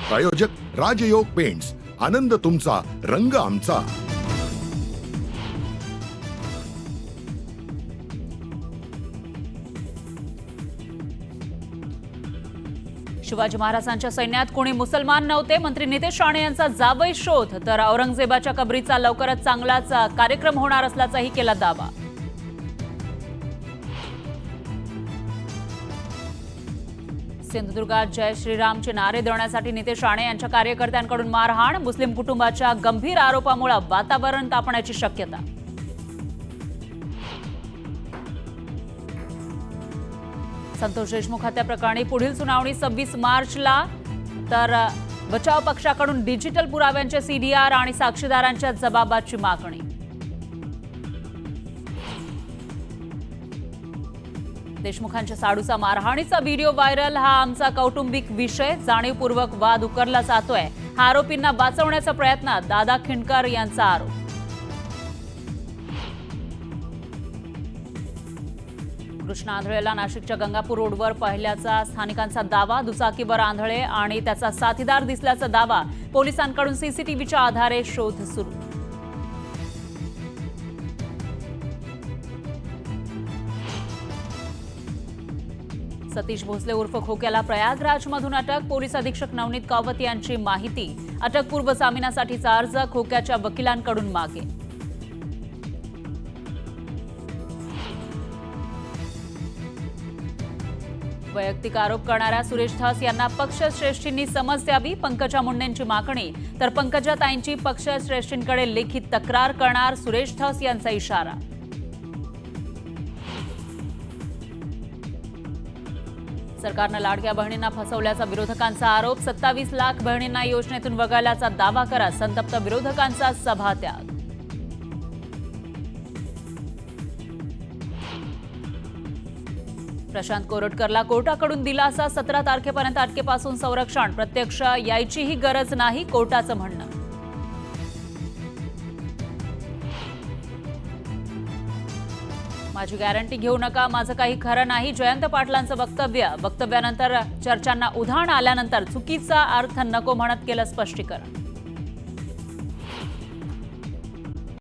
प्रायोजक राजयोग पेंट्स, आनंद तुमचा, रंग आमचा। शिवाजी महाराजांच्या सैन्यात कोणी मुसलमान नव्हते, मंत्री नितेश राणे यांचा जावई शोध, तर औरंगजेबाच्या कबरीचा लवकरच चांगलाच कार्यक्रम होणार असल्याचाही केला दावा। सिंधुदुर्गात जय श्रीरामचे नारे देण्यासाठी नितेश राणे यांच्या कार्यकर्त्यांकडून मारहाण, मुस्लिम कुटुंबाच्या गंभीर आरोपामुळे वातावरण तापण्याची शक्यता। संतोष देशमुख हत्या प्रकरणी पुढील सुनावणी 26 मार्चला, तर बचाव पक्षाकडून डिजिटल पुराव्यांचे सीडीआर आणि साक्षीदारांच्या जबाबाची मागणी। देशमुखांच्या साडूचा मारहाणीचा व्हिडिओ व्हायरल, हा आमचा कौटुंबिक विषय, जाणीवपूर्वक वाद उकरला जातोय, हा आरोपींना वाचवण्याचा प्रयत्न, दादा खिंडकर यांचा आरोप। कृष्णा आंधळेला नाशिकच्या गंगापूर रोडवर पाहिल्याचा स्थानिकांचा दावा, दुचाकीवर आंधळे आणि त्याचा साथीदार दिसल्याचा दावा, पोलिसांकडून सीसीटीव्हीच्या आधारे शोध सुरू। सतीश भोसले उर्फ खोक्याला प्रयागराजमधून अटक, पोलीस अधीक्षक नवनीत कावत यांची माहिती, अटकपूर्व जामिनासाठीचा अर्ज खोक्याच्या वकिलांकडून मागे। वैयक्तिक आरोप करणाऱ्या सुरेश धस यांना पक्षश्रेष्ठींनी समज द्यावी, पंकजा मुंडेंची मागणी, तर पंकजाताईंची पक्षश्रेष्ठींकडे लेखी तक्रार करणार, सुरेश धस यांचा इशारा। सरकारनं लाडक्या बहिणींना फसवल्याचा विरोधकांचा आरोप, 27 लाख बहिणींना योजनेतून वगळल्याचा दावा करा, संतप्त विरोधकांचा सभात्याग। प्रशांत कोरटकरला कोर्टाकडून दिलासा, 17 तारखेपर्यंत अटकेपासून संरक्षण, प्रत्यक्ष यायचीही गरज नाही, कोर्टाचं म्हणणं। माझी गॅरंटी घेऊ नका, माझं काही खरं नाही, जयंत पाटलांचं वक्तव्य, वक्तव्यानंतर चर्चांना उधाण आल्यानंतर चुकीचा अर्थ नको म्हणत केलं स्पष्टीकरण।